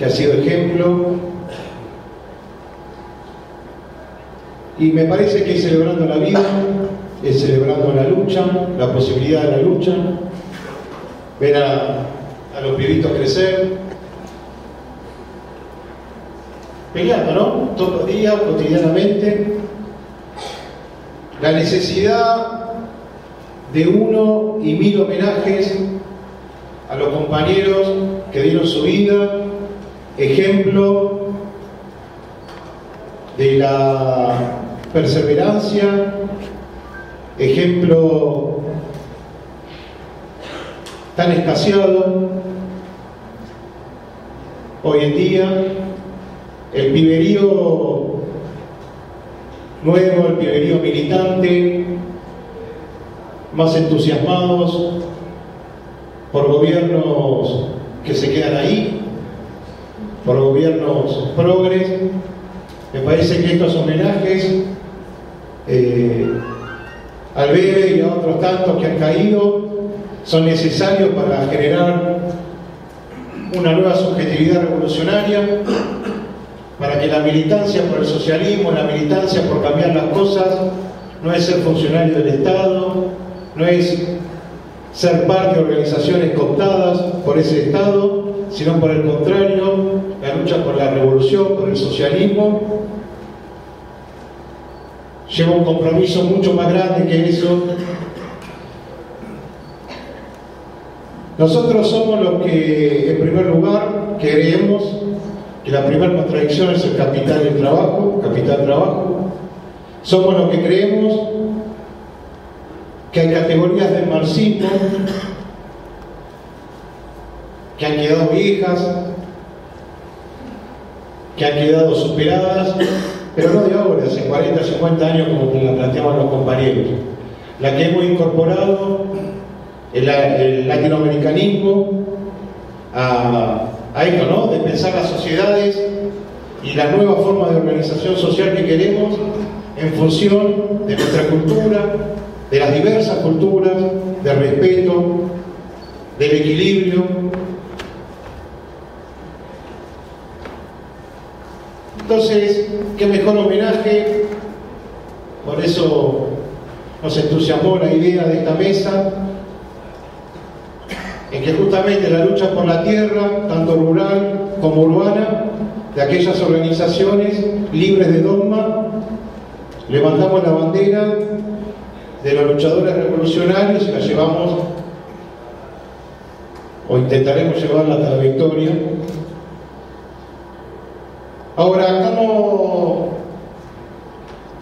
que ha sido ejemplo. Y me parece que es celebrando la vida, es celebrando la lucha, la posibilidad de la lucha, ver a los pibitos crecer, peleando, ¿no? Todos los días, cotidianamente. La necesidad de 1 y 1000 homenajes a los compañeros que dieron su vida, ejemplo de la perseverancia, ejemplo tan escaseado hoy en día, el piberío nuevo, el piberío militante, más entusiasmados por gobiernos que se quedan ahí, por gobiernos progres. Me parece que estos homenajes al Bebe y a otros tantos que han caído son necesarios para generar una nueva subjetividad revolucionaria, para que la militancia por el socialismo, la militancia por cambiar las cosas, no es ser funcionario del Estado, no es ser parte de organizaciones cooptadas por ese Estado, sino por el contrario, la lucha por la revolución, por el socialismo, lleva un compromiso mucho más grande que eso. Nosotros somos los que, en primer lugar, creemos que la primera contradicción es el capital del trabajo, capital trabajo. Somos los que creemos que hay categorías del marxismo que han quedado viejas, que han quedado superadas, pero no de ahora, hace 40, 50 años como la planteaban los compañeros. La que hemos incorporado, el latinoamericanismo, a esto, ¿no? De pensar las sociedades y la nueva forma de organización social que queremos en función de nuestra cultura, de las diversas culturas, del respeto, del equilibrio. Entonces, qué mejor homenaje, por eso nos entusiasmó la idea de esta mesa, en que justamente la lucha por la tierra, tanto rural como urbana, de aquellas organizaciones libres de dogma, levantamos la bandera de los luchadores revolucionarios y la llevamos, o intentaremos llevarla hasta la victoria. Ahora,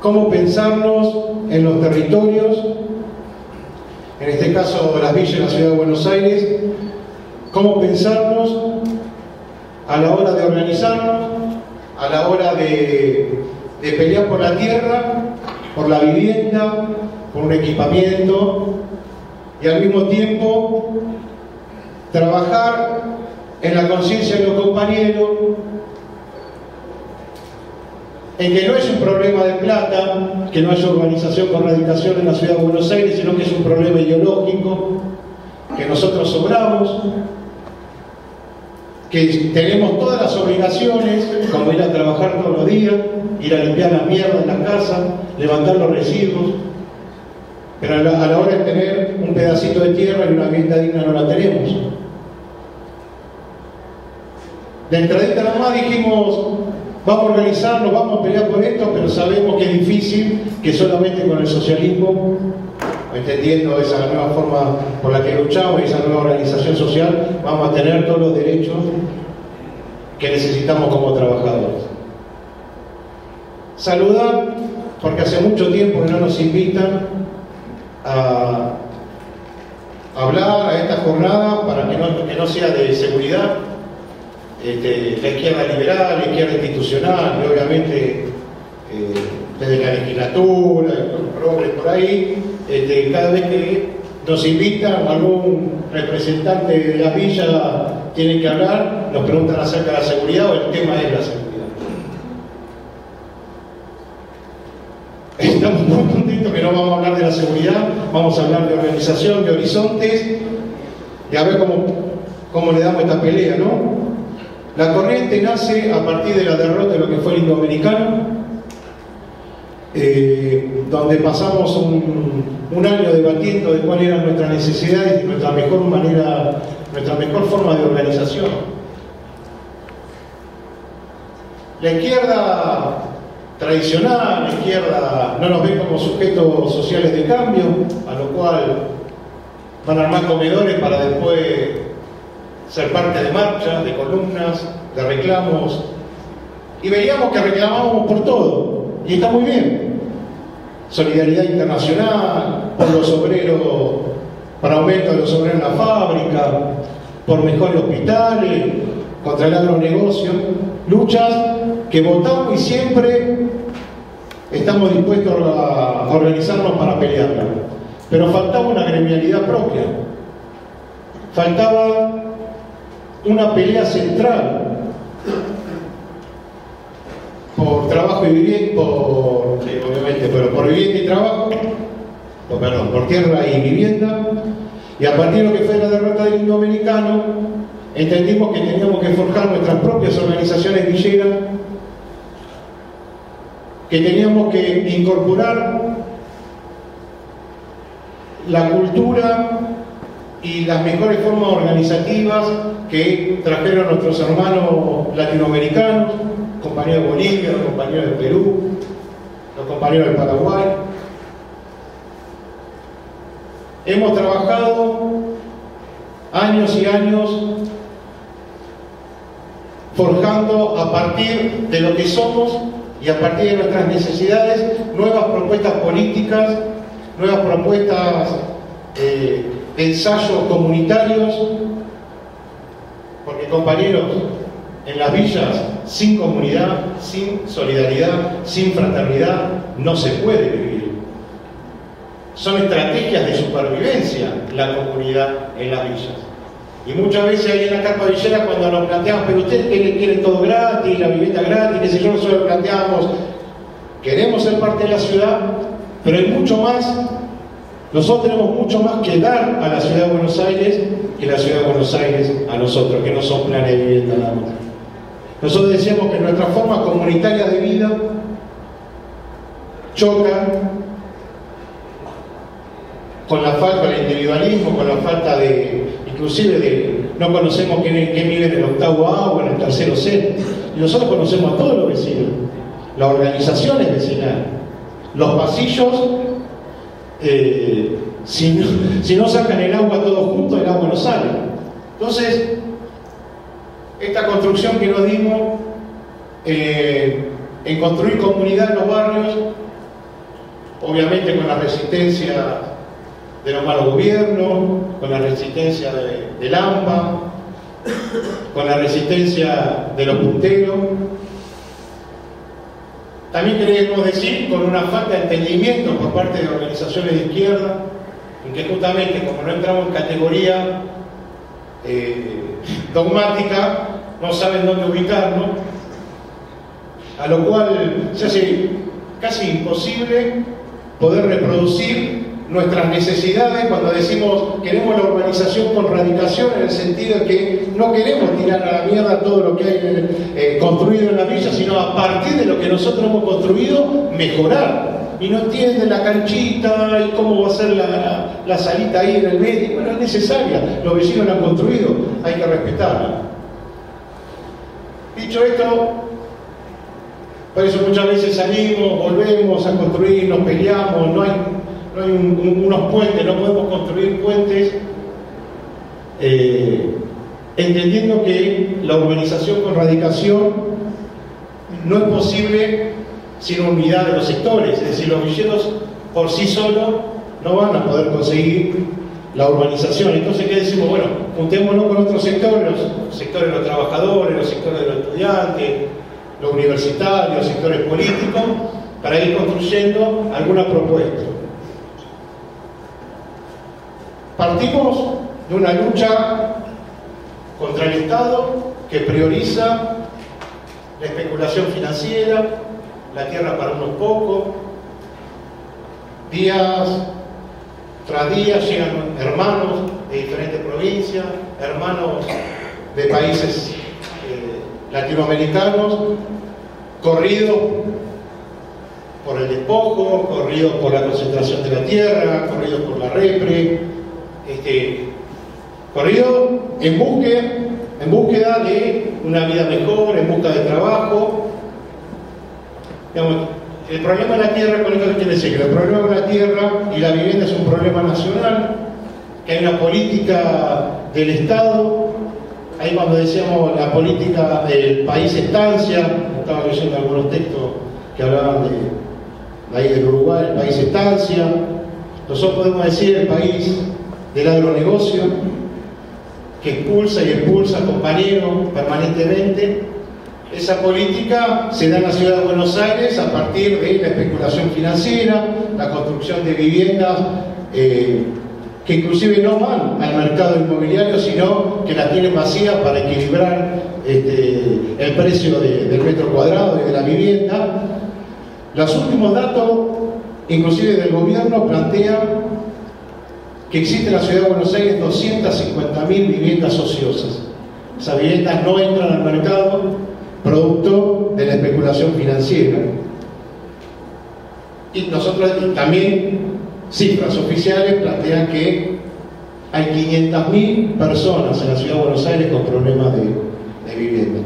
¿cómo pensarnos en los territorios? En este caso, las villas en la ciudad de Buenos Aires. ¿Cómo pensarnos a la hora de organizarnos, a la hora de pelear por la tierra, por la vivienda, por un equipamiento, y al mismo tiempo trabajar en la conciencia de los compañeros, en que no es un problema de plata, que no haya urbanización con radicación en la ciudad de Buenos Aires, sino que es un problema ideológico, que nosotros sobramos, que tenemos todas las obligaciones, como ir a trabajar todos los días, ir a limpiar la mierda en la casa, levantar los residuos, pero a la hora de tener un pedacito de tierra y una vivienda digna no la tenemos. De entradita nomás dijimos, vamos a organizarnos, vamos a pelear por esto, pero sabemos que es difícil, que solamente con el socialismo, entendiendo esa nueva forma por la que luchamos, esa nueva organización social, vamos a tener todos los derechos que necesitamos como trabajadores. Saludar, porque hace mucho tiempo que no nos invitan a hablar a esta jornada, para que no sea de seguridad. La izquierda liberal, la izquierda institucional, y obviamente desde la legislatura, los progres por ahí, cada vez que nos invitan, algún representante de la villa tiene que hablar, nos preguntan acerca de la seguridad, o el tema es la seguridad. Estamos muy contentos que no vamos a hablar de la seguridad, vamos a hablar de organización, de horizontes, y a ver cómo le damos esta pelea, ¿no? La corriente nace a partir de la derrota de lo que fue el Indoamericano, donde pasamos un año debatiendo de cuáles eran nuestras necesidades y nuestra mejor forma de organización. La izquierda tradicional, la izquierda no nos ve como sujetos sociales de cambio, a lo cual van a armar comedores para después ser parte de marchas, de columnas, de reclamos, y veíamos que reclamábamos por todo, y está muy bien. Solidaridad internacional, por los obreros, para aumento de los obreros en la fábrica, por mejores hospitales, contra el agronegocio, luchas que votamos y siempre estamos dispuestos a organizarnos para pelearla. Pero faltaba una gremialidad propia, faltaba una pelea central por trabajo y vivienda, obviamente, pero por vivienda y trabajo, por tierra y vivienda, y a partir de lo que fue la derrota del Indoamericano, entendimos que teníamos que forjar nuestras propias organizaciones villeras, que teníamos que incorporar la cultura y las mejores formas organizativas que trajeron nuestros hermanos latinoamericanos, compañeros de Bolivia, los compañeros de Perú, los compañeros del Paraguay. Hemos trabajado años y años forjando a partir de lo que somos y a partir de nuestras necesidades nuevas propuestas políticas, nuevas propuestas de ensayos comunitarios, porque compañeros, en las villas sin comunidad, sin solidaridad, sin fraternidad, no se puede vivir. Son estrategias de supervivencia la comunidad en las villas. Y muchas veces ahí en la carpa villera, cuando nos planteamos, pero ustedes quieren todo gratis, la vivienda gratis, qué sé yo, nosotros planteamos, queremos ser parte de la ciudad, pero hay mucho más. Nosotros tenemos mucho más que dar a la ciudad de Buenos Aires que la ciudad de Buenos Aires a nosotros, que no son planes de vivienda nada más. Nosotros decíamos que nuestras formas comunitarias de vida chocan con la falta del individualismo, con la falta de, inclusive de, no conocemos quién vive en el octavo A o en el tercero C, y nosotros conocemos a todos los vecinos, las organizaciones vecinales, los pasillos. Si no sacan el agua todos juntos, el agua no sale. Entonces, esta construcción que nos dimos en construir comunidad en los barrios, obviamente con la resistencia de los malos gobiernos, con la resistencia del AMPA, con la resistencia de los punteros. También queremos decir con una falta de entendimiento por parte de organizaciones de izquierda, en que justamente como no entramos en categoría dogmática, no saben dónde ubicarnos, a lo cual se hace casi imposible poder reproducir nuestras necesidades cuando decimos queremos la urbanización con radicación, en el sentido de que no queremos tirar a la mierda todo lo que hay construido en la villa, sino a partir de lo que nosotros hemos construido, mejorar. Y no entienden la canchita y cómo va a ser la salita ahí en el medio. Bueno, es necesaria, los vecinos la han construido, hay que respetarla. Dicho esto, por eso muchas veces salimos, volvemos a construir, nos peleamos, no hay unos puentes, no podemos construir puentes, entendiendo que la urbanización con radicación no es posible sin unidad de los sectores, es decir, los villeros por sí solos no van a poder conseguir la urbanización. Entonces, ¿qué decimos? Bueno, juntémonos con otros sectores, los sectores de los trabajadores, los sectores de los estudiantes, los universitarios, los sectores políticos, para ir construyendo alguna propuesta. Partimos de una lucha contra el Estado que prioriza la especulación financiera, la tierra para unos pocos. Días tras día llegan hermanos de diferentes provincias, hermanos de países latinoamericanos, corridos por el despojo, corridos por la concentración de la tierra, corridos por la repre, corridos en búsqueda de una vida mejor, en busca de trabajo. Digamos, el problema de la tierra, con esto quiere decir que el problema de la tierra y la vivienda es un problema nacional, que hay una política del Estado. Ahí cuando decíamos la política del país estancia, estaba leyendo algunos textos que hablaban de ahí del Uruguay, el país estancia. Nosotros podemos decir el país del agronegocio, que expulsa y expulsa compañeros permanentemente. Esa política se da en la ciudad de Buenos Aires a partir de la especulación financiera, la construcción de viviendas que inclusive no van al mercado inmobiliario, sino que las tienen vacías para equilibrar el precio del metro cuadrado y de la vivienda. Los últimos datos, inclusive del gobierno, plantean que existe en la ciudad de Buenos Aires 250.000 viviendas ociosas. Esas viviendas no entran al mercado, producto de la especulación financiera. Y nosotros también, cifras oficiales plantean que hay 500.000 personas en la ciudad de Buenos Aires con problemas de vivienda.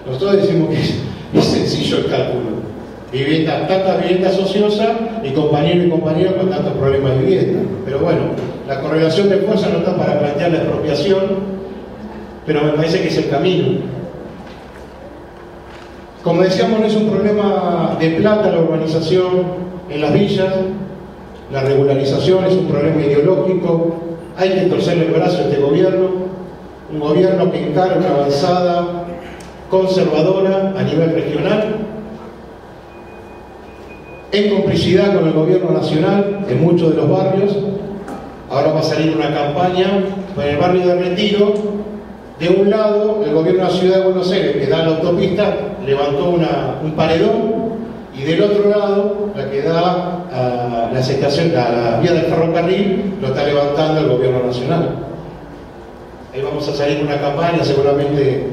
Nosotros decimos que es sencillo el cálculo. Tantas viviendas ociosas y compañeros con tantos problemas de vivienda. Pero bueno, la correlación de fuerza no está para plantear la expropiación, pero me parece que es el camino. Como decíamos, no es un problema de plata la urbanización en las villas, la regularización es un problema ideológico. Hay que torcerle el brazo a este gobierno, un gobierno que encara una avanzada conservadora a nivel regional, en complicidad con el gobierno nacional en muchos de los barrios. Ahora va a salir una campaña por el barrio de Retiro. De un lado, el gobierno de la ciudad de Buenos Aires, que da la autopista, levantó un paredón, y del otro lado, la que da a la vía del ferrocarril, lo está levantando el gobierno nacional. Ahí vamos a salir una campaña, seguramente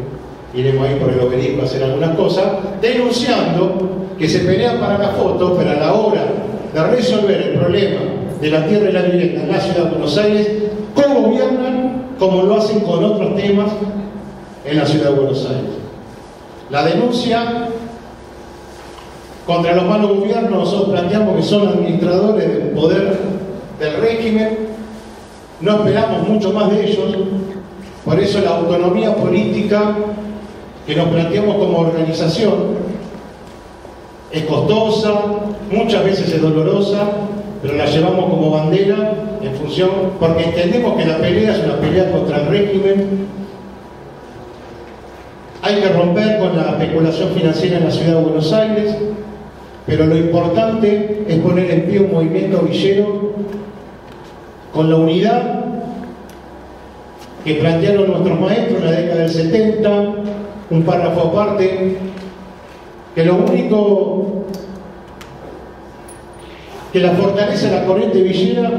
iremos ahí por el obelisco a hacer algunas cosas, denunciando que se pelean para la foto, pero a la hora de resolver el problema de la tierra y la vivienda en la ciudad de Buenos Aires, co-gobiernan como lo hacen con otros temas en la ciudad de Buenos Aires. La denuncia contra los malos gobiernos, nosotros planteamos que son administradores del poder del régimen, no esperamos mucho más de ellos. Por eso la autonomía política que nos planteamos como organización es costosa, muchas veces es dolorosa, pero la llevamos como bandera en función, porque entendemos que la pelea es una pelea contra el régimen. Hay que romper con la especulación financiera en la ciudad de Buenos Aires, pero lo importante es poner en pie un movimiento villero con la unidad que plantearon nuestros maestros en la década del 70, un párrafo aparte, que lo único que la fortaleza de la corriente villera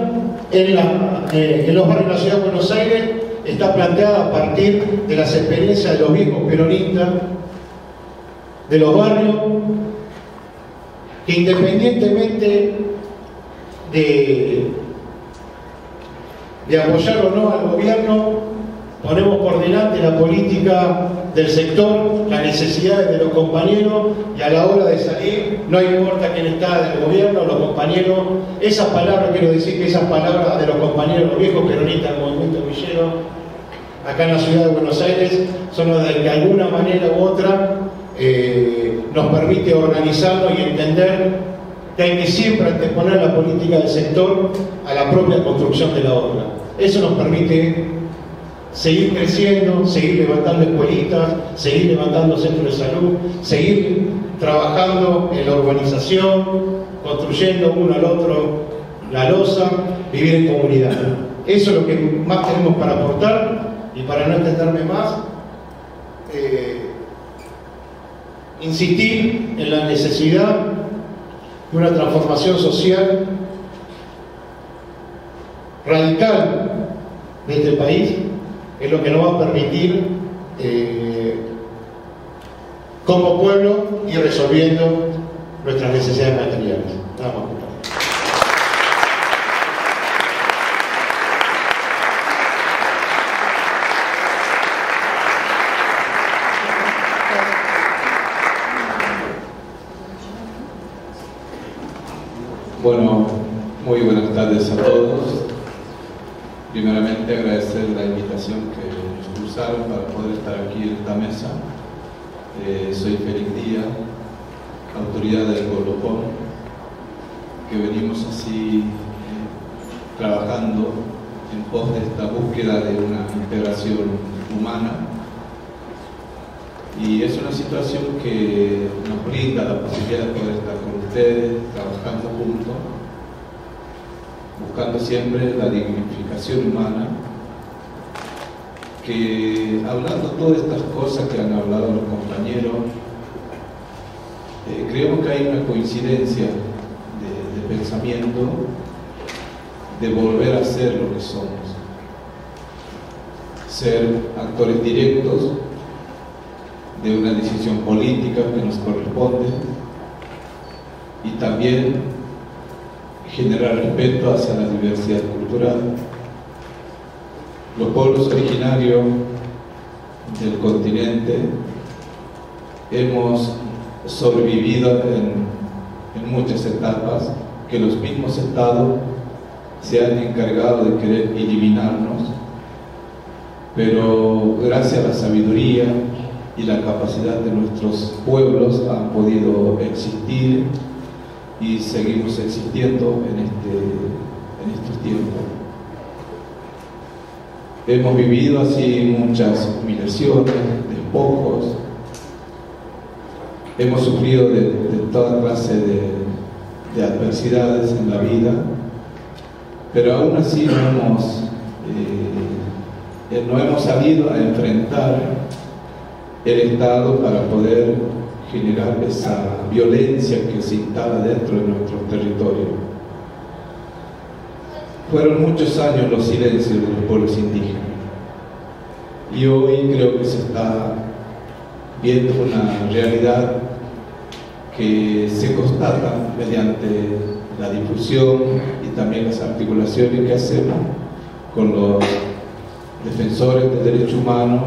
en los barrios de la ciudad de Buenos Aires está planteada a partir de las experiencias de los viejos peronistas de los barrios, que independientemente de apoyar o no al gobierno, ponemos por delante la política del sector, las necesidades de los compañeros, y a la hora de salir, no importa quién está del gobierno, los compañeros, esas palabras, quiero decir que esas palabras de los compañeros, los viejos peronistas del movimiento villero, acá en la ciudad de Buenos Aires, son las que de alguna manera u otra nos permite organizarnos y entender que hay que siempre anteponer la política del sector a la propia construcción de la obra. Eso nos permite seguir creciendo, seguir levantando escuelitas, seguir levantando centros de salud, seguir trabajando en la urbanización, construyendo uno al otro la losa, vivir en comunidad. Eso es lo que más tenemos para aportar, y para no extenderme más, insistir en la necesidad de una transformación social radical de este país. Es lo que nos va a permitir como pueblo y resolviendo nuestras necesidades materiales. Nada más. Bueno, muy buenas tardes a todos. Primeramente agradecer la invitación que nos cruzaron para poder estar aquí en esta mesa. Soy Félix Díaz, autoridad del pueblo PON, que venimos así trabajando en pos de esta búsqueda de una integración humana. Y es una situación que nos brinda la posibilidad de poder estar con ustedes, trabajando juntos, buscando siempre la dignificación humana, que hablando todas estas cosas que han hablado los compañeros, creemos que hay una coincidencia de pensamiento de volver a ser lo que somos, ser actores directos de una decisión política que nos corresponde y también generar respeto hacia la diversidad cultural. Los pueblos originarios del continente hemos sobrevivido en muchas etapas que los mismos estados se han encargado de querer eliminarnos, pero gracias a la sabiduría y la capacidad de nuestros pueblos han podido existir y seguimos existiendo en estos tiempos. Hemos vivido así muchas humillaciones, despojos, hemos sufrido de toda clase de adversidades en la vida, pero aún así no hemos salido a enfrentar el Estado para poder generar esa violencia que se instala dentro de nuestro territorio. Fueron muchos años los silencios de los pueblos indígenas y hoy creo que se está viendo una realidad que se constata mediante la difusión y también las articulaciones que hacemos con los defensores del derecho humano,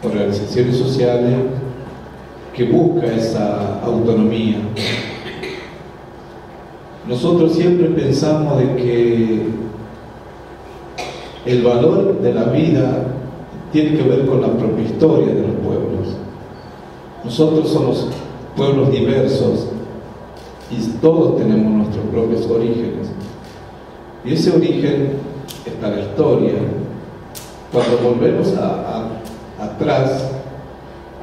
organizaciones sociales, que busca esa autonomía. Nosotros siempre pensamos de que el valor de la vida tiene que ver con la propia historia de los pueblos. Nosotros somos pueblos diversos y todos tenemos nuestros propios orígenes. Y ese origen está en la historia. Cuando volvemos atrás,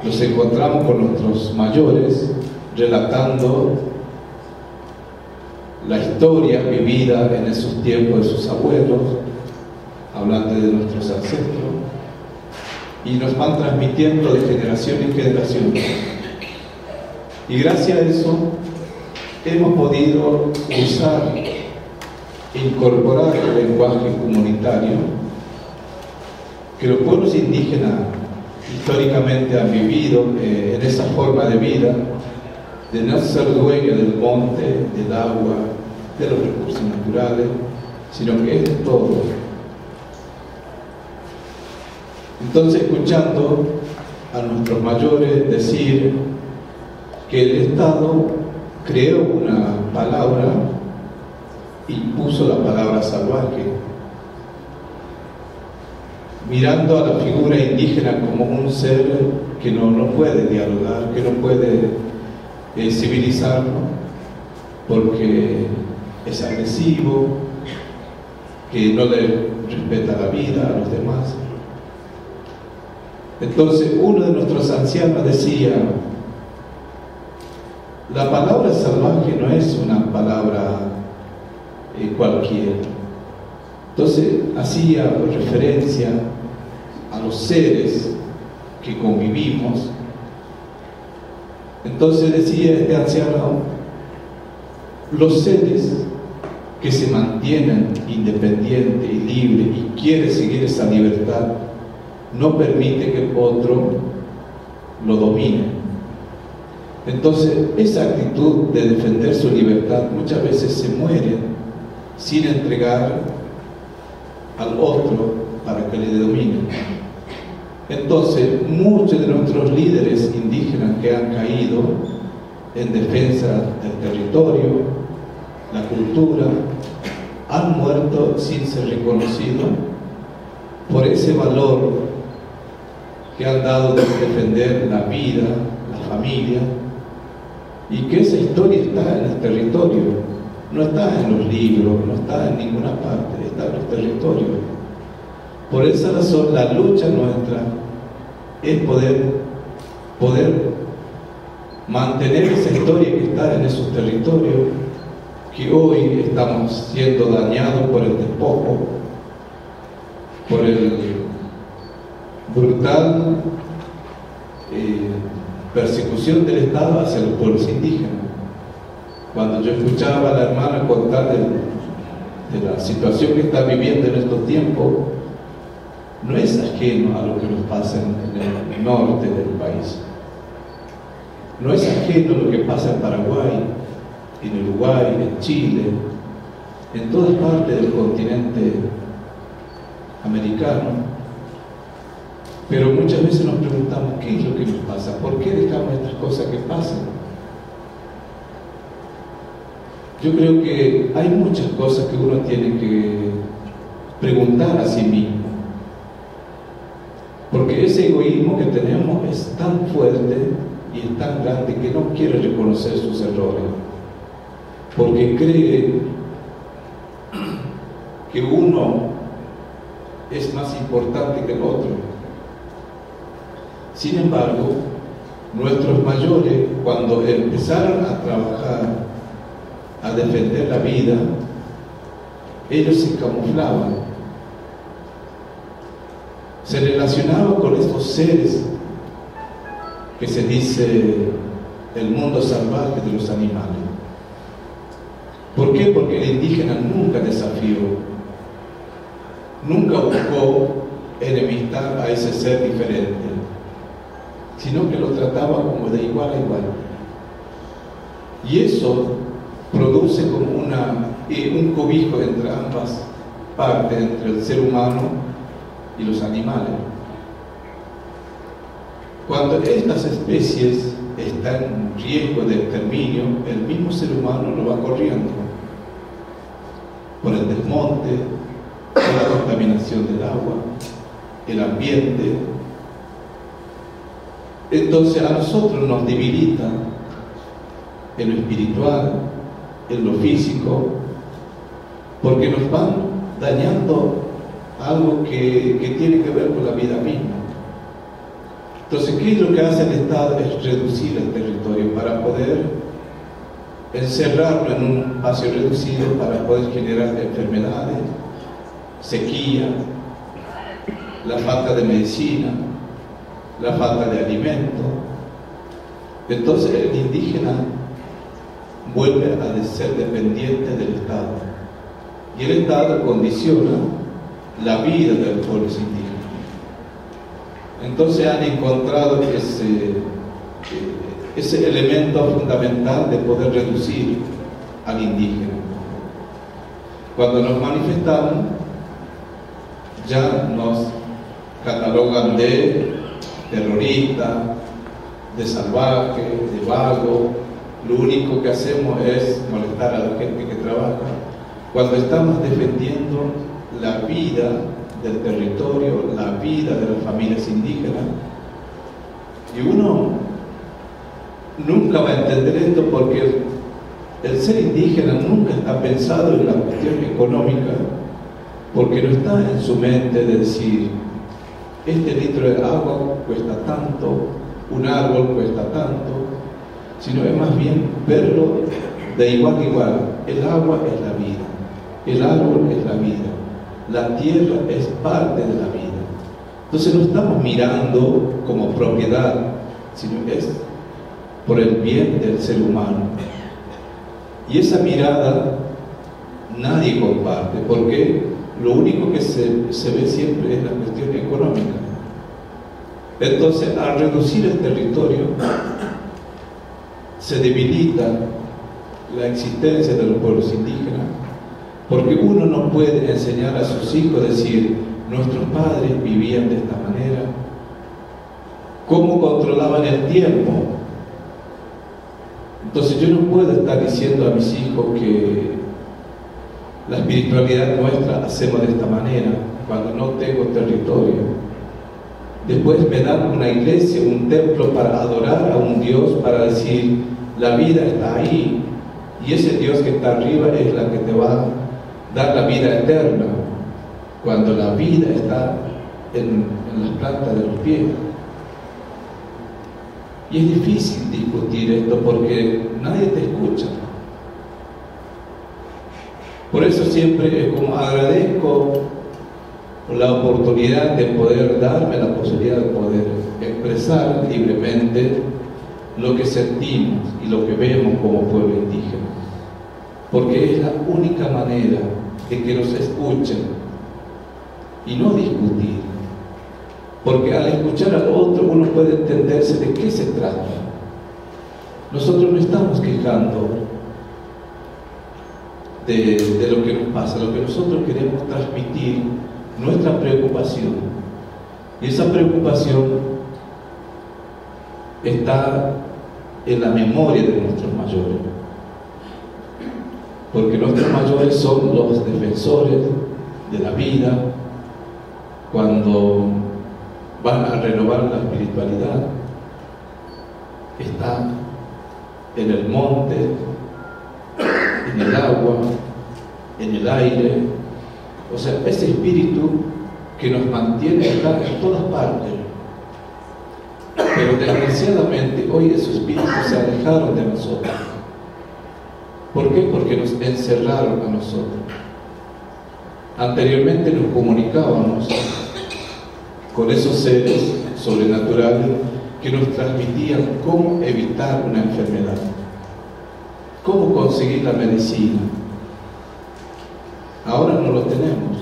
nos encontramos con nuestros mayores relatando la historia vivida en esos tiempos de sus abuelos, hablando de nuestros ancestros, y nos van transmitiendo de generación en generación. Y gracias a eso hemos podido usar e incorporar el lenguaje comunitario que los pueblos indígenas históricamente han vivido en esa forma de vida, de no ser dueños del monte, del agua, de los recursos naturales, sino que es todo. Entonces, escuchando a nuestros mayores decir que el Estado creó una palabra y puso la palabra salvaje, mirando a la figura indígena como un ser que no puede dialogar, que no puede civilizarnos, porque es agresivo, que no le respeta la vida a los demás. Entonces uno de nuestros ancianos decía: la palabra salvaje no es una palabra cualquiera. Entonces hacía referencia a los seres que convivimos. Entonces decía este anciano: los seres que se mantienen independientes y libres y quieren seguir esa libertad, no permite que otro lo domine. Entonces, esa actitud de defender su libertad muchas veces se muere sin entregar al otro para que le domine. Entonces, muchos de nuestros líderes indígenas que han caído en defensa del territorio, la cultura, han muerto sin ser reconocidos por ese valor que han dado de defender la vida, la familia, y que esa historia está en el territorio, no está en los libros, no está en ninguna parte, está en los territorios. Por esa razón, la lucha nuestra es poder mantener esa historia que está en esos territorios, que hoy estamos siendo dañados por el despojo, por el brutal persecución del Estado hacia los pueblos indígenas. Cuando yo escuchaba a la hermana contar de la situación que está viviendo en estos tiempos, no es ajeno a lo que nos pasa en el norte del país. No es ajeno a lo que pasa en Paraguay, en Uruguay, en Chile, en todas partes del continente americano. Pero muchas veces nos preguntamos, ¿qué es lo que nos pasa? ¿Por qué dejamos estas cosas que pasan? Yo creo que hay muchas cosas que uno tiene que preguntar a sí mismo. Porque ese egoísmo que tenemos es tan fuerte y es tan grande que no quiere reconocer sus errores. Porque cree que uno es más importante que el otro. Sin embargo, nuestros mayores, cuando empezaron a trabajar, a defender la vida, ellos se camuflaban, se relacionaban con estos seres que se dice el mundo salvaje de los animales. ¿Por qué? Porque el indígena nunca desafió, nunca buscó enemistar a ese ser diferente, sino que lo trataba como de igual a igual. Y eso produce como un cobijo entre ambas partes, entre el ser humano y los animales. Cuando estas especies están en riesgo de exterminio, el mismo ser humano lo va corriendo por el desmonte, por la contaminación del agua, el ambiente. Entonces a nosotros nos debilita en lo espiritual, en lo físico, porque nos van dañando algo que tiene que ver con la vida misma. Entonces, ¿qué es lo que hace el Estado? Es reducir el territorio para poder encerrarlo en un espacio reducido, para poder generar enfermedades, sequía, la falta de medicina, la falta de alimento. Entonces el indígena vuelve a ser dependiente del Estado, y el Estado condiciona la vida de los pueblos indígenas. Entonces han encontrado ese elemento fundamental de poder reducir al indígena. Cuando nos manifestamos, ya nos catalogan de terrorista, de salvaje, de vago. Lo único que hacemos es molestar a la gente que trabaja, cuando estamos defendiendo la vida del territorio, la vida de las familias indígenas. Y uno nunca va a entender esto, porque el ser indígena nunca está pensado en la cuestión económica, porque no está en su mente de decir, este litro de agua cuesta tanto, un árbol cuesta tanto, sino es más bien verlo de igual a igual. El agua es la vida, el árbol es la vida, la tierra es parte de la vida. Entonces no estamos mirando como propiedad, sino es por el bien del ser humano. Y esa mirada nadie comparte, porque lo único que se ve siempre es la cuestión económica. Entonces, al reducir el territorio, se debilita la existencia de los pueblos indígenas, porque uno no puede enseñar a sus hijos, decir, nuestros padres vivían de esta manera, cómo controlaban el tiempo. Entonces yo no puedo estar diciendo a mis hijos que la espiritualidad nuestra hacemos de esta manera, cuando no tengo territorio. Después me dan una iglesia, un templo para adorar a un Dios, para decir, la vida está ahí, y ese Dios que está arriba es la que te va a dar la vida eterna, cuando la vida está en las plantas de los pies. Y es difícil discutir esto porque nadie te escucha. Por eso siempre como agradezco la oportunidad de poder darme la posibilidad de poder expresar libremente lo que sentimos y lo que vemos como pueblo indígena, porque es la única manera de que nos escuchen y no discutir, porque al escuchar al otro uno puede entenderse de qué se trata. Nosotros no estamos quejando de lo que nos pasa, lo que nosotros queremos transmitir, nuestra preocupación, y esa preocupación está en la memoria de nuestros mayores, porque nuestros mayores son los defensores de la vida. Cuando van a renovar la espiritualidad, está en el monte, en el agua, en el aire. O sea, ese espíritu que nos mantiene está en todas partes. Pero desgraciadamente hoy esos espíritus se alejaron de nosotros. ¿Por qué? Porque nos encerraron a nosotros. Anteriormente nos comunicábamos con esos seres sobrenaturales que nos transmitían cómo evitar una enfermedad, cómo conseguir la medicina. Ahora no lo tenemos.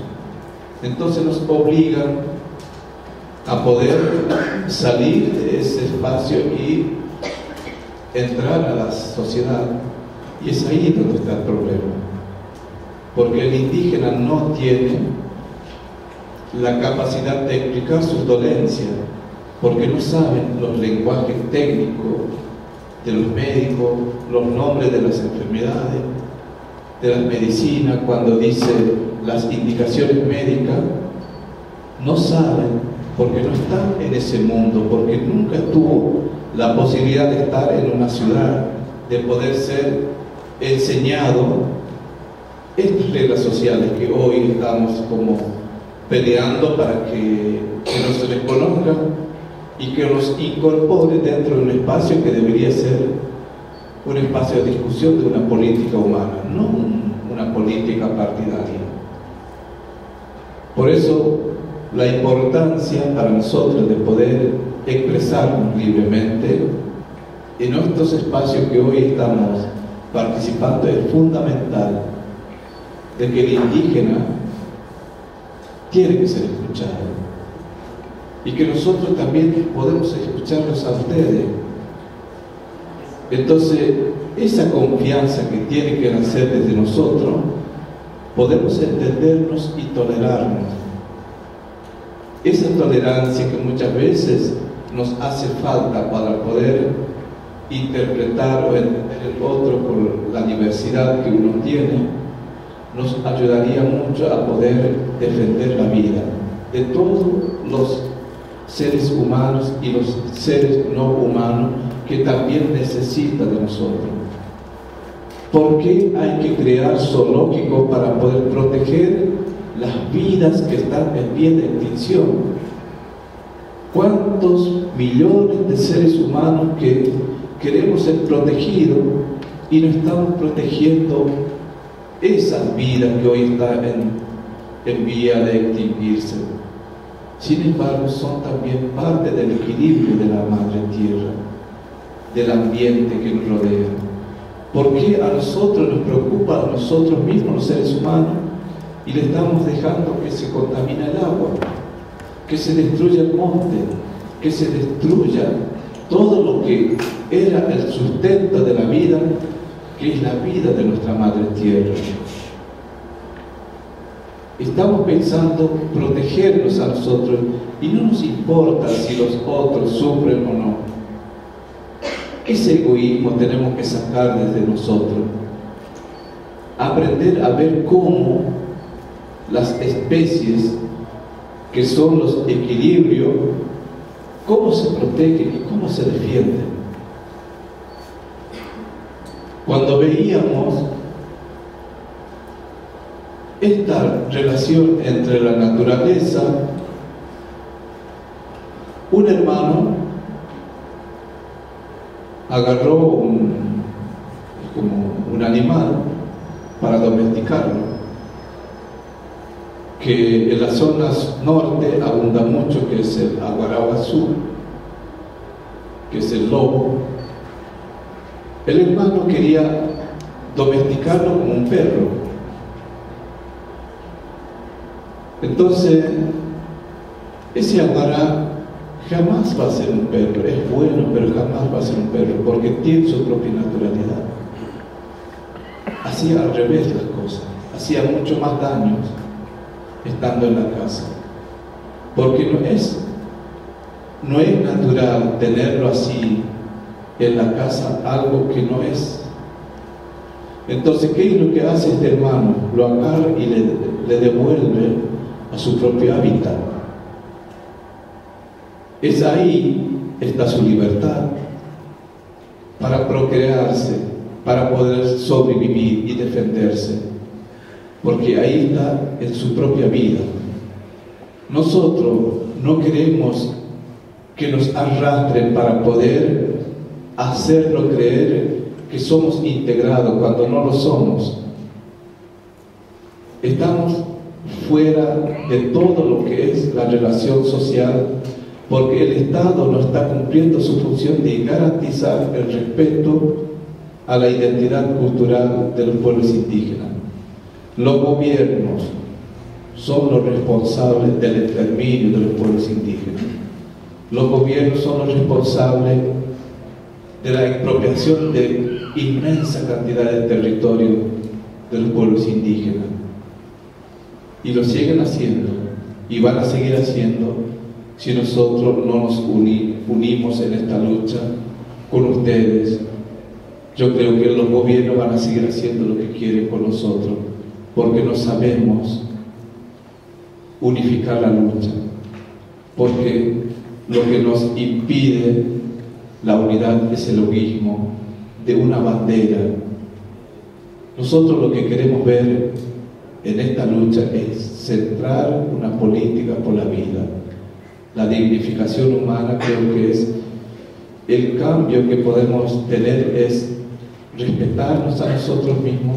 Entonces nos obligan a poder salir de ese espacio y entrar a la sociedad. Y es ahí donde está el problema. Porque el indígena no tiene la capacidad de explicar sus dolencias, porque no saben los lenguajes técnicos de los médicos, los nombres de las enfermedades, de las medicinas. Cuando dice las indicaciones médicas, no saben, porque no están en ese mundo, porque nunca tuvo la posibilidad de estar en una ciudad, de poder ser enseñado estas reglas sociales que hoy estamos como peleando para que no se les conozca y que los incorpore dentro de un espacio que debería ser un espacio de discusión de una política humana, no una política partidaria. Por eso la importancia para nosotros de poder expresarnos libremente en estos espacios que hoy estamos participando es fundamental, de que el indígena tiene que ser escuchado y que nosotros también podemos escucharlos a ustedes. Entonces, esa confianza que tiene que nacer desde nosotros, podemos entendernos y tolerarnos. Esa tolerancia que muchas veces nos hace falta para poder interpretar o entender el otro por la diversidad que uno tiene, nos ayudaría mucho a poder defender la vida de todos los seres humanos y los seres no humanos que también necesitan de nosotros. ¿Por qué hay que crear zoológicos para poder proteger las vidas que están en pie de extinción? ¿Cuántos millones de seres humanos que queremos ser protegidos y no estamos protegiendo esas vidas que hoy están en vía de extinguirse? Sin embargo, son también parte del equilibrio de la madre tierra, del ambiente que nos rodea. ¿Por qué a nosotros nos preocupa, a nosotros mismos, los seres humanos, y le estamos dejando que se contamine el agua, que se destruya el monte, que se destruya todo lo que era el sustento de la vida, que es la vida de nuestra Madre Tierra. Estamos pensando protegernos a nosotros y no nos importa si los otros sufren o no. Ese egoísmo tenemos que sacar desde nosotros. Aprender a ver cómo las especies, que son los equilibrios, cómo se protegen y cómo se defienden. Cuando veíamos esta relación entre la naturaleza, un hermano agarró un animal para domesticarlo, que en las zonas norte abunda mucho, que es el aguaraguazú, que es el lobo. El hermano quería domesticarlo como un perro. Entonces, ese aguará jamás va a ser un perro. Es bueno, pero jamás va a ser un perro, porque tiene su propia naturalidad. Hacía al revés las cosas, hacía mucho más daños estando en la casa, porque no es natural tenerlo así en la casa, algo que no es. Entonces, ¿qué es lo que hace este hermano? Lo agarra y le devuelve a su propio hábitat. Es ahí está su libertad para procrearse, para poder sobrevivir y defenderse, porque ahí está en su propia vida. Nosotros no queremos que nos arrastren para poder hacerlo creer que somos integrados cuando no lo somos. Estamos fuera de todo lo que es la relación social, porque el Estado no está cumpliendo su función de garantizar el respeto a la identidad cultural de los pueblos indígenas. Los gobiernos son los responsables del exterminio de los pueblos indígenas. Los gobiernos son los responsables de la expropiación de inmensa cantidad de territorio de los pueblos indígenas. Y lo siguen haciendo y van a seguir haciendo si nosotros no nos unimos en esta lucha con ustedes. Yo creo que los gobiernos van a seguir haciendo lo que quieren con nosotros, porque no sabemos unificar la lucha, porque lo que nos impide la unidad es el egoísmo de una bandera. Nosotros lo que queremos ver en esta lucha es centrar una política por la vida. La dignificación humana creo que es el cambio que podemos tener, es respetarnos a nosotros mismos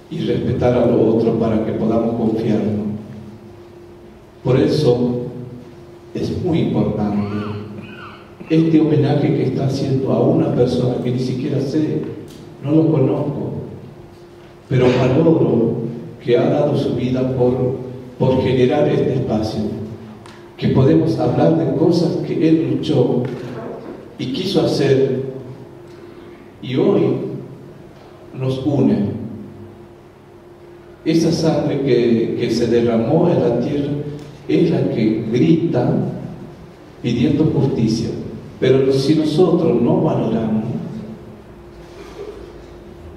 y respetar a los otros para que podamos confiarnos. Por eso es muy importante este homenaje que está haciendo a una persona que ni siquiera sé, no lo conozco, pero valoro que ha dado su vida por generar este espacio, que podemos hablar de cosas que él luchó y quiso hacer, y hoy nos une. Esa sangre que se derramó en la tierra es la que grita pidiendo justicia, pero si nosotros no valoramos,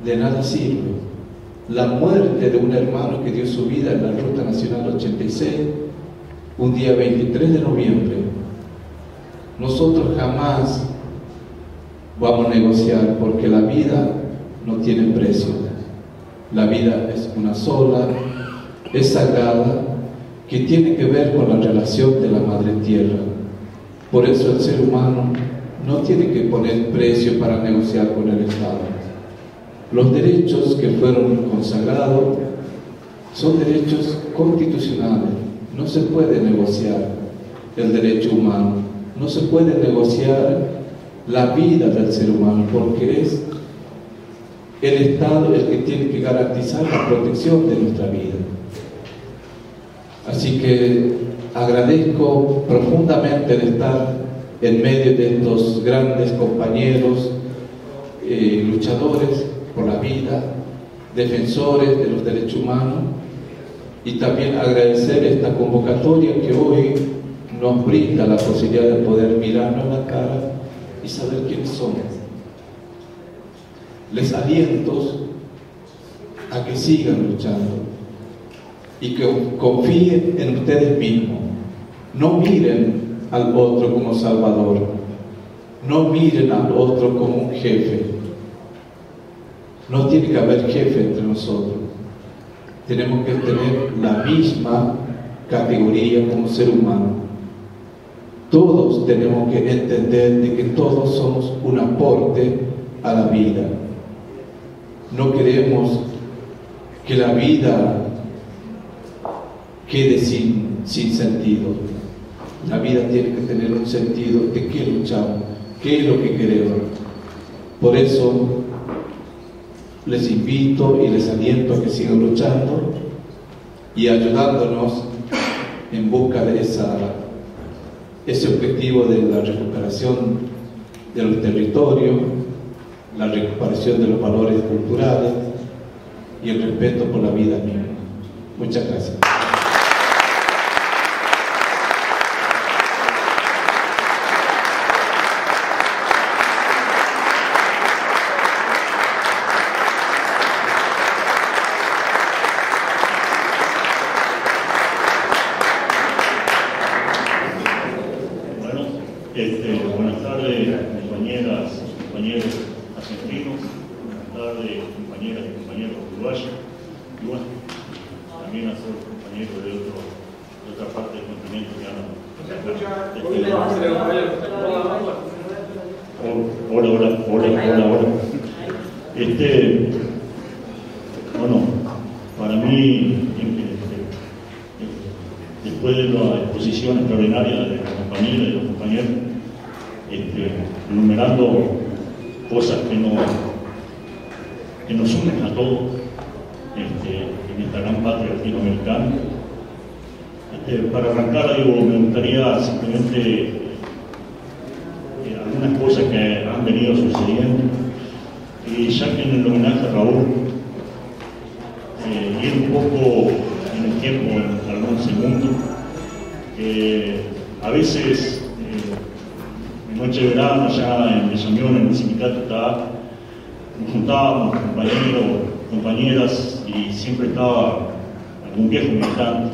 de nada sirve. La muerte de un hermano que dio su vida en la Ruta Nacional 86, un día 23 de noviembre, nosotros jamás vamos a negociar, porque la vida no tiene precio. La vida es una sola, es sagrada, que tiene que ver con la relación de la Madre Tierra. Por eso el ser humano no tiene que poner precio para negociar con el Estado. Los derechos que fueron consagrados son derechos constitucionales. No se puede negociar el derecho humano, no se puede negociar la vida del ser humano, porque es el Estado el que tiene que garantizar la protección de nuestra vida. Así que agradezco profundamente de estar en medio de estos grandes compañeros, luchadores por la vida, defensores de los derechos humanos, y también agradecer esta convocatoria que hoy nos brinda la posibilidad de poder mirarnos a la cara y saber quiénes somos. Les aliento a que sigan luchando y que confíen en ustedes mismos. No miren al otro como salvador, no miren al otro como un jefe. No tiene que haber jefe entre nosotros. Tenemos que tener la misma categoría como ser humano. Todos tenemos que entender de que todos somos un aporte a la vida. No queremos que la vida quede sin sentido. La vida tiene que tener un sentido de qué luchamos, qué es lo que queremos. Por eso les invito y les aliento a que sigan luchando y ayudándonos en busca de ese objetivo de la recuperación de los territorios, la recuperación de los valores culturales y el respeto por la vida misma. Muchas gracias. Buenas tardes, compañeras y compañeros argentinos, buenas tardes, compañeras y compañeros uruguayos, y bueno, también a todos los compañeros de otra parte del continente que han... Hola. Bueno, para mí, después de la exposición extraordinaria de la compañera y de los compañeros, enumerando cosas que nos unen a todos en esta gran patria latinoamericana. Para arrancar, me gustaría simplemente algunas cosas que han venido sucediendo, y ya que en el homenaje a Raúl, ir un poco en el tiempo, en algunos segundos, a veces en noche de verano, allá en Bellañón, en el sindicato nos juntábamos, compañeros, compañeras, y siempre estaba algún viejo militante,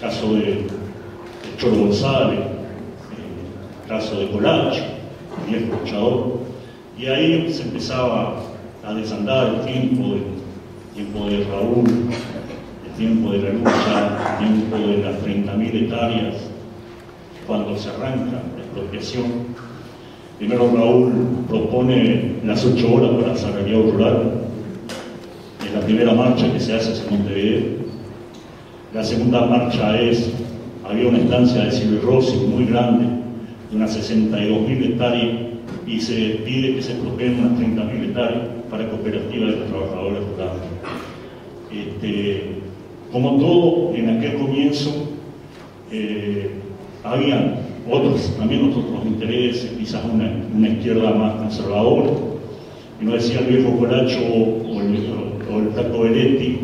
caso de Cholo González, caso de Colacho, el viejo luchador, y ahí se empezaba a desandar el tiempo de Raúl, el tiempo de la lucha, el tiempo de las 30.000 hectáreas, cuando se arranca la expropiación. Primero Raúl propone las 8 horas para el asalariado rural, es la primera marcha que se hace hacia Montevideo. La segunda marcha había una estancia de Silvio Rossi muy grande, de unas 62.000 hectáreas, y se pide que se expropien unas 30.000 hectáreas para cooperativa de los trabajadores rurales. Como todo, en aquel comienzo, habían también otros intereses, quizás una izquierda más conservadora, y nos decía el viejo Colacho o el Taco Beretti,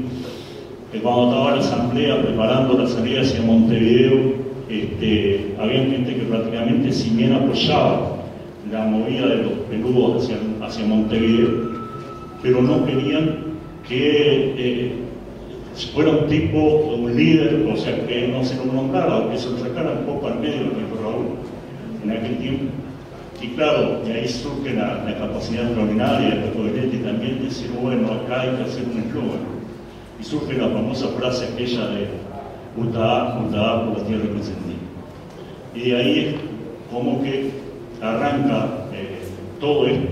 que cuando estaba la asamblea preparando la salida hacia Montevideo, había gente que prácticamente, si bien apoyaba la movida de los peludos hacia Montevideo, pero no querían que fuera un tipo, un líder, o sea, que no se lo nombrara, o que se lo sacara un poco al medio del viejo Raúl en aquel tiempo. Y claro, de ahí surge la capacidad extraordinaria de Taco Beretti también de decir, bueno, acá hay que hacer un eslogan. Y surge la famosa frase aquella de Utah por la tierra que encendí. Y de ahí es como que arranca todo esto.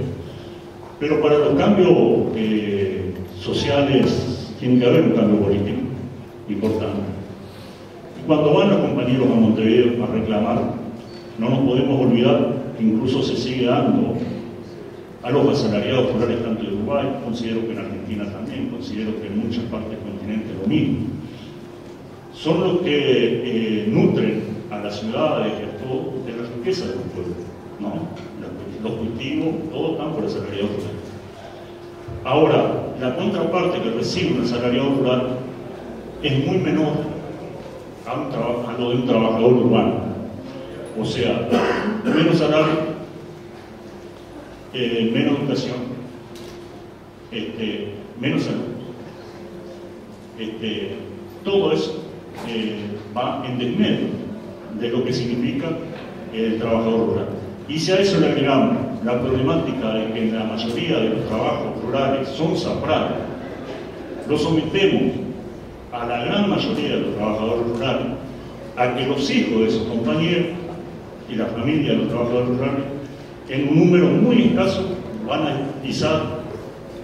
Pero para los cambios sociales tiene que haber un cambio político importante. Y cuando van los compañeros a Montevideo a reclamar, no nos podemos olvidar que incluso se sigue dando a los asalariados rurales tanto de Uruguay, considero que en Argentina también, considero que en muchas partes del continente lo mismo. Son los que nutren a las ciudades y a todo de la riqueza de los pueblos, ¿no? Los cultivos, todos están por el asalariado rural. Ahora, la contraparte que recibe un asalariado rural es muy menor a lo de un trabajador urbano. O sea, menos salario, menos educación, menos salud. Todo eso va en desmedro de lo que significa el trabajador rural. Y si a eso le agregamos la problemática de que la mayoría de los trabajos rurales son saprales, lo sometemos a la gran mayoría de los trabajadores rurales a que los hijos de sus compañeros y la familia de los trabajadores rurales, en un número muy escaso, van a pisar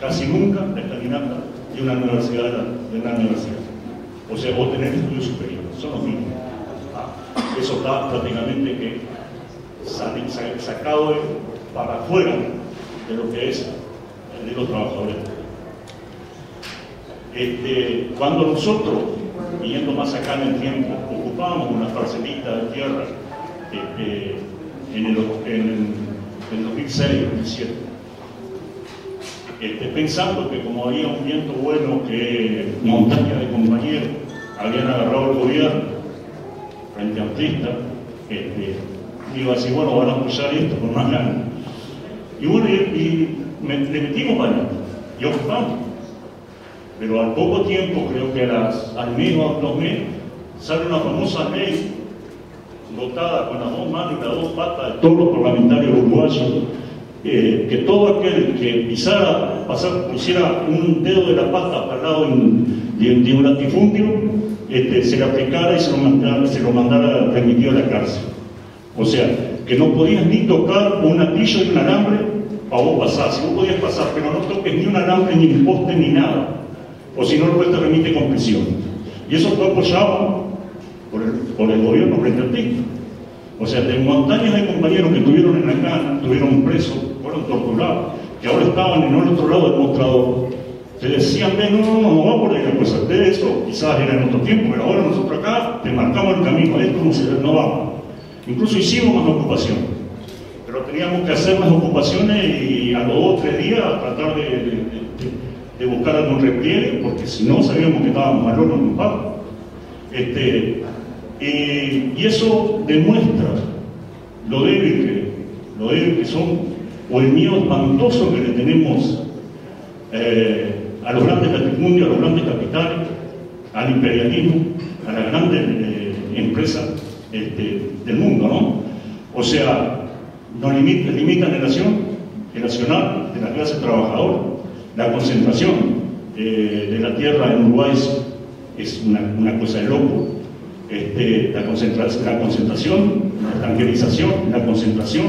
casi nunca la escalinata de una universidad, o sea, o tener estudios superiores, son los mínimos. Eso está prácticamente que sacado para afuera de lo que es de los trabajadores. Cuando nosotros, yendo más acá en el tiempo, ocupábamos una parcelita de tierra en el 2006-2007, pensando que como había un viento bueno que montaña de compañeros habían agarrado el gobierno frente amplista, iba a decir, bueno, van a apoyar esto con más ganas. Y bueno, le metimos para allá y ocupamos. Pero al poco tiempo, creo que al mes o a 2 meses, sale una famosa ley votada con las 2 manos y las 2 patas de todos los parlamentarios uruguayos, que todo aquel que pusiera un dedo de la pata para el lado de un latifundio, se le aplicara y se lo mandara remitido a la cárcel. O sea, que no podías ni tocar un atillo y un alambre para vos pasar. Si vos podías pasar, pero no toques ni un alambre, ni un poste, ni nada. O si no, el juez te remite con prisión. Y eso fue apoyado por el gobierno frente. O sea, de montañas de compañeros que estuvieron en la cana, estuvieron presos, fueron torturados, que ahora estaban en el otro lado del mostrador. Te decían, no va por ahí la cosa. De eso quizás era en otro tiempo, pero ahora nosotros acá te marcamos el camino. Esto no vamos. Incluso hicimos más ocupación, pero teníamos que hacer más ocupaciones y a los 2 o 3 días tratar de buscar algún repliegue, porque si no sabíamos que estábamos al horno en un pago. Y eso demuestra lo débil que son, o el miedo espantoso que le tenemos a los grandes latifundios, a los grandes capitales, al imperialismo, a las grandes empresas del mundo, ¿no? O sea, nos limitan el accionar de la clase trabajadora. La concentración de la tierra en Uruguay es una cosa de loco. La concentración, la extranjerización, la concentración,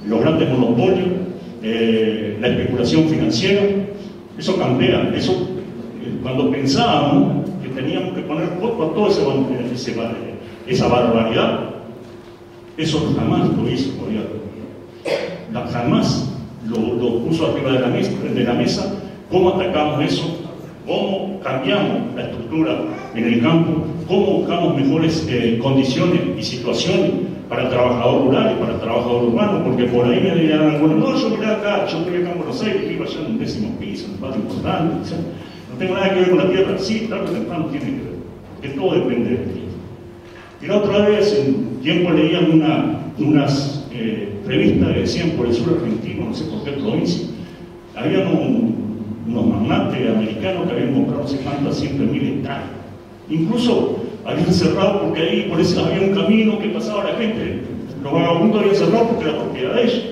los grandes monopolios, la especulación financiera, eso cambia. Eso, cuando pensábamos que teníamos que poner foco a toda esa barbaridad, eso jamás lo hizo el gobierno. Jamás lo puso arriba de la mesa. ¿Cómo atacamos eso? ¿Cómo cambiamos la estructura en el campo? ¿Cómo buscamos mejores condiciones y situaciones para el trabajador rural y para el trabajador urbano? Porque por ahí me dirán algunos, no, yo estoy acá en Buenos Aires, vivo allá en un 10º piso, en un patio importante, no tengo nada que ver con la tierra. Sí, tarde o temprano tiene que ver, porque todo depende de ti. Y la otra vez, en tiempo leían unas revistas que decían por el sur argentino, no sé por qué provincia, había unos magnates americanos que habían comprado no sé cuántas 100.000 hectáreas. Incluso habían cerrado porque ahí por eso había un camino que pasaba la gente. Los vagabundos habían cerrado porque era propiedad de ellos.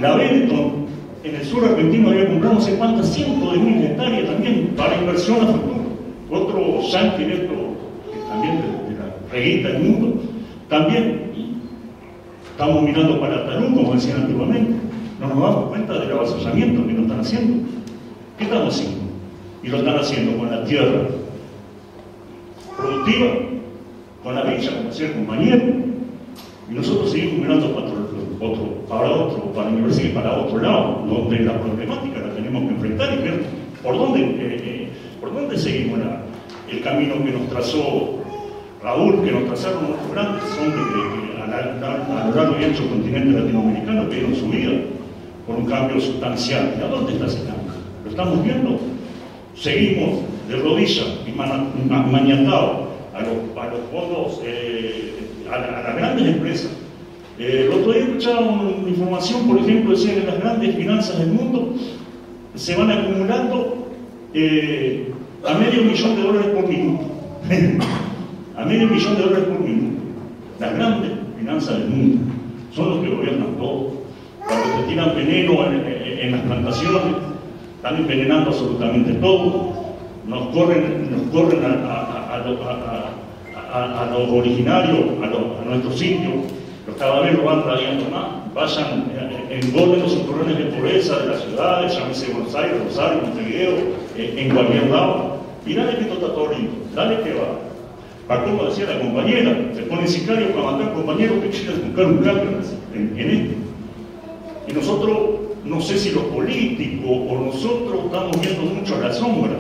La Benetton en el sur argentino había comprado no sé cuántas cientos de 1000 hectáreas también para inversión a futuro. Otro yankee esto, también de la reguita del mundo, también estamos mirando para Talú, como decían antiguamente. No nos damos cuenta del avasallamiento que nos están haciendo. ¿Qué estamos haciendo? Y lo están haciendo con la tierra productiva, con la villa, como decía el compañero, y nosotros seguimos mirando para la universidad y para otro lado, donde la problemática la tenemos que enfrentar y ver por dónde seguimos el camino que nos trazó Raúl, que nos trazaron nuestros grandes hombres que a lo largo y ancho del continente latinoamericano que dieron su vida por un cambio sustancial. ¿A dónde está ese cambio? ¿Lo estamos viendo? Seguimos de rodillas y maniatados a los fondos, a las grandes empresas. El otro día escuchaba una información, por ejemplo, decía que las grandes finanzas del mundo se van acumulando a $500,000 por minuto. A $500,000 por minuto. Las grandes finanzas del mundo son los que gobiernan todo. Cuando se tiran veneno en las plantaciones, están envenenando absolutamente todo. Nos corren a los originarios, a nuestros sitios, los cada vez lo van trayendo más. Vayan, engorden los cinturones de pobreza de las ciudades, llámese Buenos Aires, Rosario, Montevideo, en cualquier lado. Y dale que esto está todo lindo, dale que va. Para como decía la compañera, se ponen sicarios para matar compañeros que quieren buscar un cambio en esto. Y nosotros, no sé si los políticos o nosotros estamos viendo mucho a la sombra.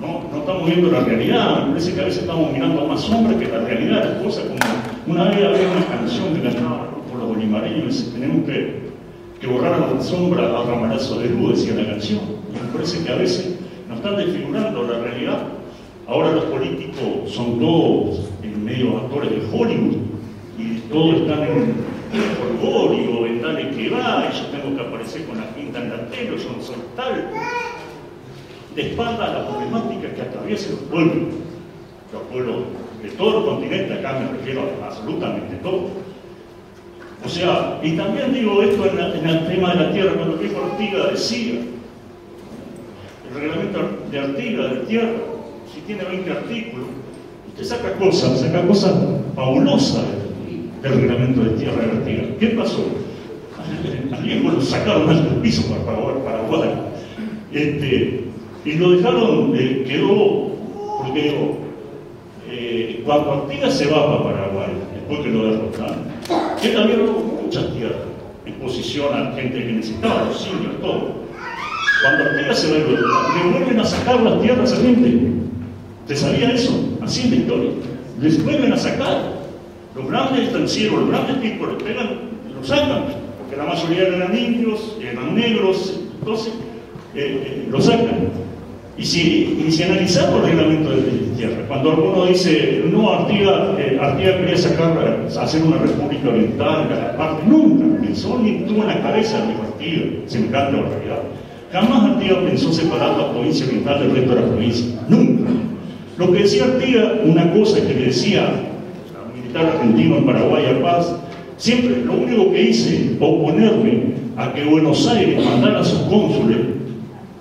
No estamos viendo la realidad. Me parece que a veces estamos mirando más sombra que la realidad. Las cosas como una vez había una canción que cantaba por los bolivareños, tenemos que borrar a la sombra a ramalazo de luz, decía la canción. Y me parece que a veces nos están desfigurando la realidad. Ahora los políticos son todos en medio actores de Hollywood y todos están en folgorio, en dale que va, y yo tengo que aparecer con la pinta en la tele, yo no soy tal. De espalda a la problemática que atraviesa los pueblos de todo el continente, acá me refiero a absolutamente todo. O sea, y también digo esto en el tema de la tierra, cuando el viejo Artigas decía, el reglamento de Artigas, de tierra, si tiene 20 artículos, usted saca cosas fabulosas del reglamento de tierra de Artigas. ¿Qué pasó? Al viejo lo sacaron al piso para jugar. Y lo dejaron, quedó, porque digo, cuando Artigas se va para Paraguay, después que lo derrotaron, él había robado muchas tierras en posición a gente que necesitaba, los indios, todo. Cuando Artigas se va, le vuelven a sacar las tierras a gente. ¿Te sabía eso? Así es la historia. Les vuelven a sacar. Los grandes estancieros, los grandes tipos, los pegan, los sacan, porque la mayoría eran indios, eran negros, entonces lo sacan. Y si analizamos el reglamento de tierra, cuando alguno dice, no, Artigas quería hacer una república oriental, parte, nunca pensó ni tuvo en la cabeza de Artigas semejante barbaridad. Jamás Artigas pensó separar la provincia oriental del resto de la provincia, nunca. Lo que decía Artigas, una cosa que le decía al militar argentino en Paraguay a Paz, siempre lo único que hice, oponerme a que Buenos Aires mandara a sus cónsules,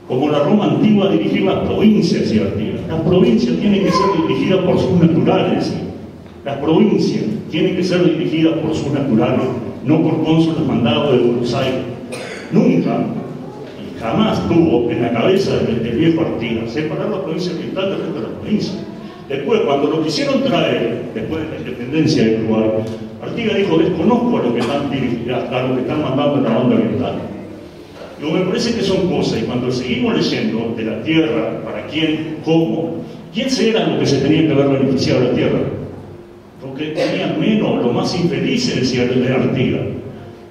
como la Roma antigua, a dirigir las provincias, decía Artigas. Las provincias tienen que ser dirigidas por sus naturales, decía. Las provincias tienen que ser dirigidas por sus naturales, no por cónsules mandados de Buenos Aires. Nunca, y jamás tuvo en la cabeza del viejo Artigas separar la provincia oriental del resto de las provincias. Después, cuando lo quisieron traer, después de la independencia del Uruguay, Artigas dijo, desconozco a lo que están mandando en la banda oriental. Digo, me parece que son cosas, y cuando seguimos leyendo de la tierra, para quién, cómo, ¿quién era lo que se tenía que haber beneficiado de la tierra? Porque tenían menos, los más infelices, decía de Artigas.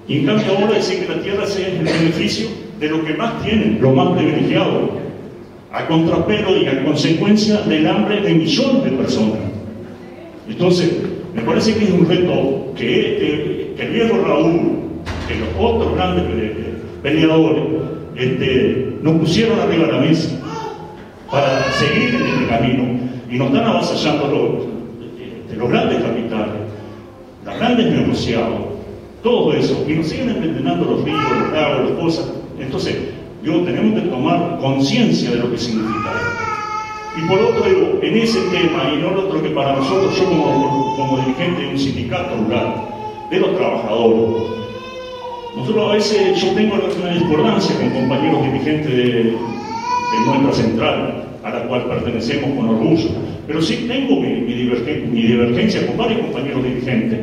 Y en cambio ahora dice que la tierra sea el beneficio de lo que más tienen, los más privilegiados, a contrapelo y a consecuencia del hambre de millones de personas. Entonces, me parece que es un reto que el viejo Raúl, que los otros grandes peleadores, nos pusieron arriba de la mesa para seguir en este camino, y nos están avasallando los grandes capitales, los grandes negociados, todo eso, y nos siguen envenenando los ríos, los lagos, las cosas. Entonces, tenemos que tomar conciencia de lo que significa esto. Y por otro, digo, en ese tema, y no el otro, que para nosotros, yo como dirigente de un sindicato rural, de los trabajadores, nosotros a veces, yo tengo una discordancia con compañeros dirigentes de nuestra central, a la cual pertenecemos con orgullo, pero sí tengo mi divergencia con varios compañeros dirigentes,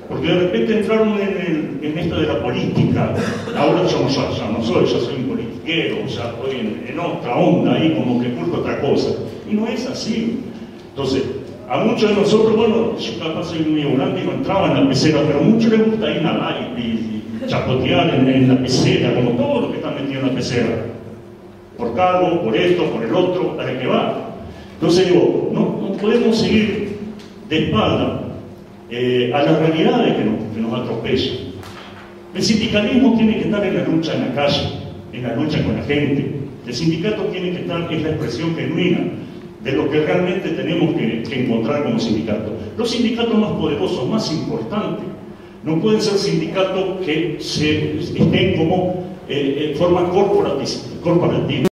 porque de repente entraron en esto de la política. Ahora yo no soy, yo soy un politiquero, ya estoy en otra onda ahí, como que curto otra cosa, y no es así. Entonces, A muchos de nosotros, bueno, yo capaz soy muy ignorante y no entraba en la pecera, pero a muchos les gusta ir a nadar y chapotear en la pecera, como todos los que están metidos en la pecera. Por cargo, por esto, por el otro, hasta que va. Entonces digo, no podemos seguir de espalda a las realidades que nos atropellan. El sindicalismo tiene que estar en la lucha en la calle, en la lucha con la gente. El sindicato tiene que estar, es la expresión genuina de lo que realmente tenemos que encontrar como sindicato. Los sindicatos más poderosos, más importantes, no pueden ser sindicatos que estén como forma corporativa.